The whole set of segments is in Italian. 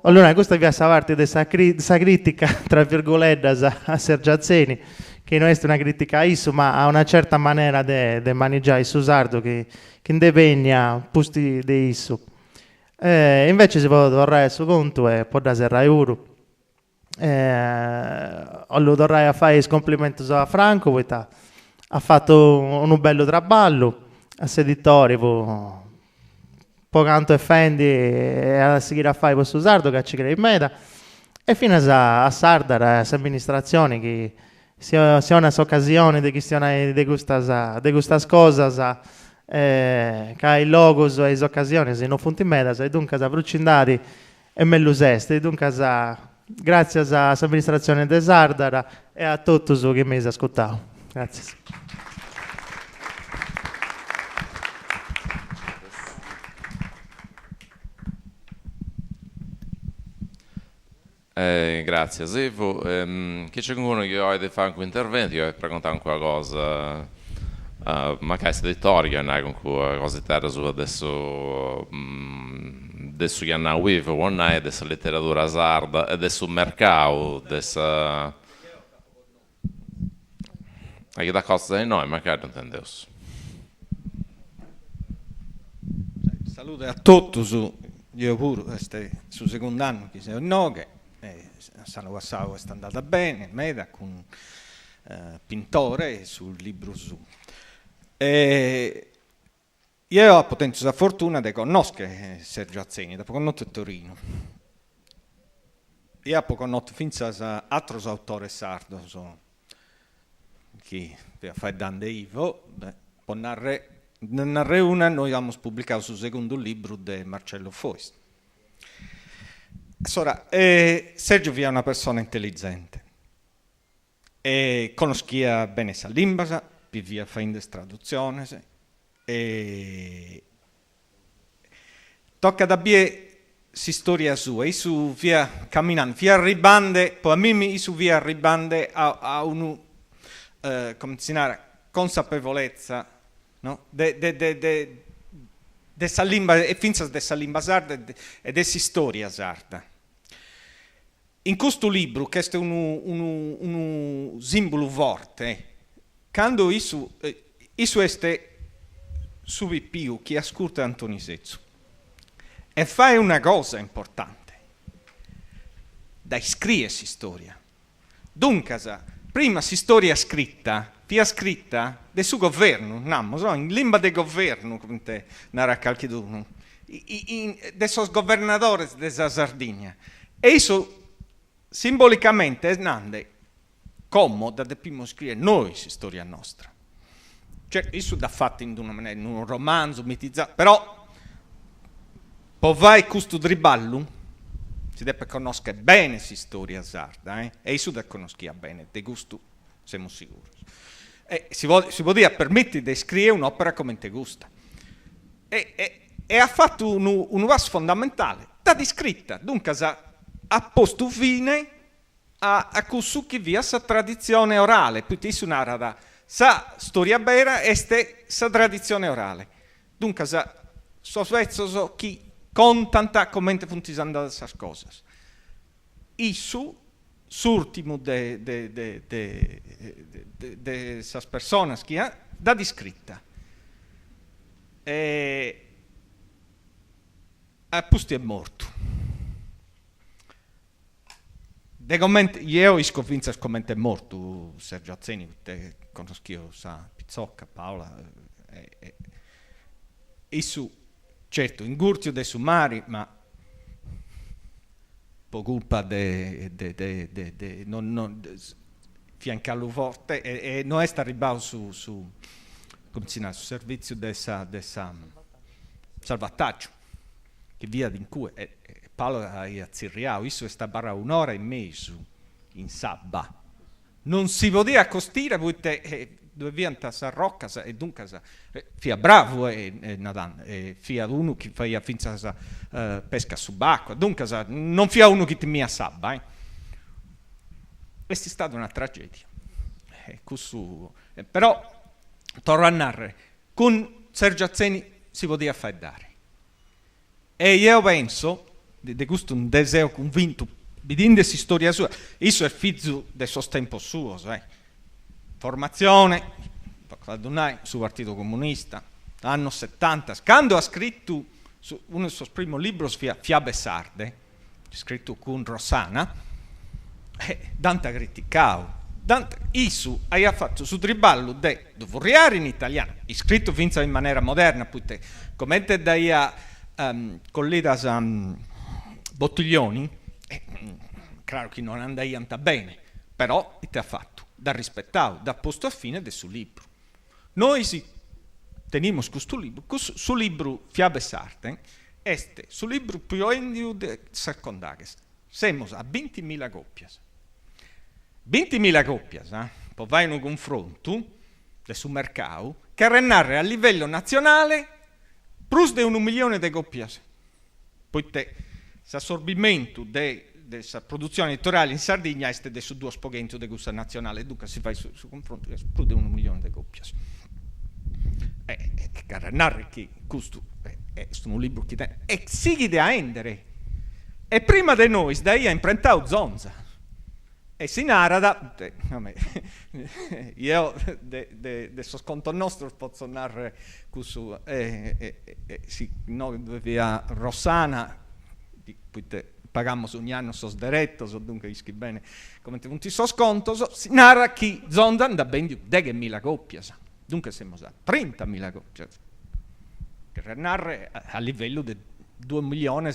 Allora, questa è la parte di questa critica, tra virgolette, a Sergio Azzeni, che non è una critica a isso, ma a una certa maniera di maneggiare il sardo che indepegna posti di isso. Invece se può tornare su conto e può dare Rai Uru. Allora tornare a fare i complimenti a Franco, perché ha fatto un bello traballo a editori, poi canto e fendi e a seguire a fare questo sardo che ci crede in meta e fino a Sardar, a amministrazioni che sia una occasione di questione di queste cose che i logos e le occasioni se non funti in meta e dunque a brucindati e melluseste dunque grazie all'amministrazione di Sardar e a tutti che mi hanno ascoltato. Grazie. Grazie Sevo. Che c'è qualcuno che vuole fare un intervento? Io voglio raccontare qualcosa, magari se dettoria, con cose terra su adesso che hanno vivo, adesso letteratura sarda, adesso mercato, adesso che da cosa di noi, magari non intendevo. Salute a tutti, io pure, sul secondo anno che sono in Noghe. Sanno passato è andata bene, Meda con Pintore sul libro su. Io ho potenza la fortuna di conoscere Sergio Azzeni, dopo conosco Torino. Io ho conosciuto finza altri autori sardo, che per fare dande Ivo, poi narrare una, noi abbiamo pubblicato sul secondo libro di Marcello Foist. Allora, Sergio è una persona intelligente e conoscia bene la lingua, via facendo traduzione e tocca da bie si storia sua, su via camminando, via arribande, poi a me su via arribande a una come si dice, consapevolezza, no? De sa lingua e finza dessa lingua sarda e dessa storia sarda. In questo libro, che è un simbolo forte, quando isu este subi più chi ascolta Antonio Sezzo e fa una cosa importante, da scriversi storia. Dunque, prima si storia scritta, via scritta del suo governo, in lingua del governo, come te narra qualcuno, dei suoi governatori della Sardegna. E isso simbolicamente è nande come da primo scrivere noi si storia nostra. Cioè, isso da fatto in una maniera, in un romanzo mitizzato, però poi vai questo driballo, si deve conoscere bene si storia sarda, e isso da conoscia bene, de gusto siamo sicuri. E si può dire, permetti di scrivere un'opera come te gusta. E ha fatto un passo fondamentale, da descritta, dunque ha posto fine a questo che via sa tradizione orale, più narra sa storia vera e sa tradizione orale. Dunque so svezzo chi contanta come funzionano queste cose. Isso s'ultimo de esas personas che ha da descritta. A posto è morto. Io ho convinto che è morto Sergio Azzeni, te conosco sa Pizzocca, Paola, isso certo in Gurtio dei Sumari, ma per colpa non fiancarlo forte e non è arrivato su come si chiama, su servizio del salvataggio che via in cui Paolo ha zirriato, isso sta barra un'ora e mezzo in sabba. Non si poteva costire perché dove via a rocca e dunque fia bravo e Nadan, fia uno che fa finza pesca subacquea, dunque non fia uno che ti mia sabba. Questa è stata una tragedia. Però, torno a narrare, con Sergio Azzeni si poteva fare dare. E io penso di questo un deseo convinto, vedendo storia sua, isso è figlio del suo tempo suo, formazione, sul Partito Comunista, anno 70, quando ha scritto uno dei suoi primi libri, Fiabe Sarde, scritto con Rossana, Dante ha criticato. Isu ha fatto su triballo de vorriare in italiano, scritto finza in maniera moderna, putte, come te daia collegas Bottiglioni, chiaro che non andaianta bene, però te ha fatto, da rispettare, da posto a fine del suo libro. Noi si teniamo questo libro, su libro Fiabe Sarde, este, su libro più endio de secondares, siamo a 20.000 coppie. 20.000 coppie, poi vai in un confronto sul mercato che renare a livello nazionale più di 1 milione di coppie. Poi l'assorbimento della produzione editoriale in Sardegna è su 2 spogenti di gusto nazionale, dunque si fa su confronto più di 1 milione di coppie. Che renare che questo è un libro che e si da endere. E prima di noi stai a imprentato Zonza. E si narra, io del suo sconto nostro posso narrare questo, via Rossana, poi pagammo ogni anno sos diretto, dunque ischi bene, come ti punti so sconto, si narra che Zonda da ben di 10.000 coppie, dunque siamo a 30.000 coppie, che narra a livello di 2 milioni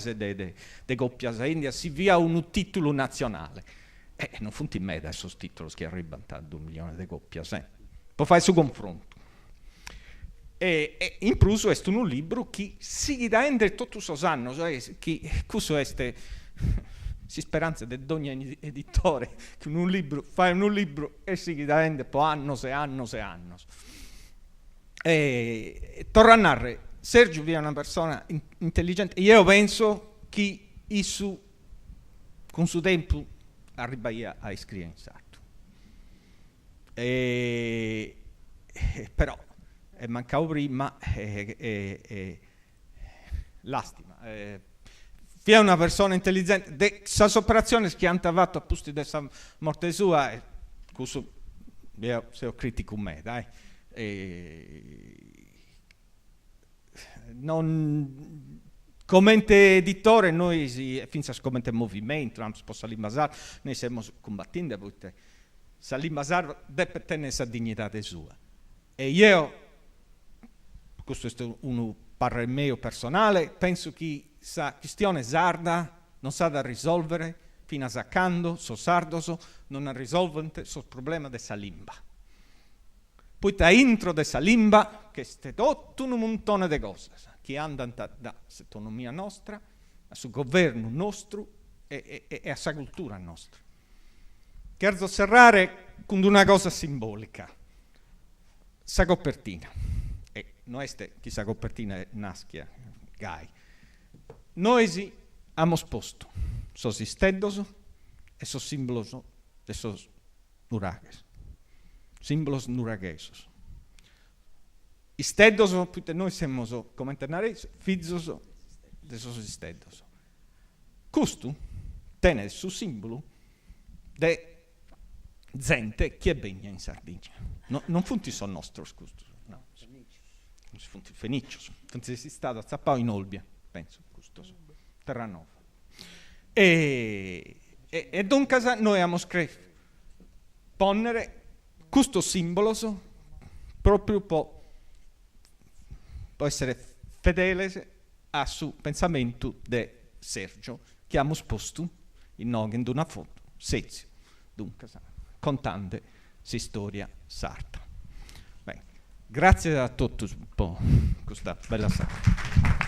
di coppie a India, si via un titolo nazionale. Non funti in me adesso titoli che arrivano a 2 milioni di coppie, poi fai su confronto. E in plus è un libro che si da endere tutti i anni, che questo è si speranza di ogni editore che un libro fai un libro e si da endere poi anni e anni e anni. E torna a narrare, Sergio è una persona intelligente, io penso che con suo tempo arriva a scrivere in sardo. Però mancavo prima l'astima. È una persona intelligente. Questa operazione che hanno fatto a posto di questa morte sua, questo io se critico me, dai. Non... Come editore noi finza come movimento, non si può salire noi siamo combattendo perché salire deve tenere la dignità sua. E io, questo è un parere mio personale, penso che questa questione sarda non sa da risolvere fino a quando sardoso non ha risolto il problema della lingua. Poi dentro della lingua che è tutto un montone di cose che andano dall'autonomia nostra, sul governo nostro e a sa cultura nostra. Cherzo serrare con una cosa simbolica, sa copertina. E non è che sa copertina è naschia, gai. Noi abbiamo sposto sos istedoso e sos símbolos de sos nuragues. Símbolos nuraguesos. Istedoso, perché noi siamo, come internare, figli de sos istedoso. Questo tiene il suo simbolo de gente che begna in Sardegna. No, non funti sono nostri, scusa. No. Non si funti fenicios. Funti si stato a Zappao in Olbia, penso, questo Terranova. E dunque noi abbiamo scritto ponere questo simbolo proprio può essere fedele al suo pensamento di Sergio che abbiamo sposto in nome di una foto sezio, dunque contante si storia sarda. Beh, grazie a tutti per questa bella sera.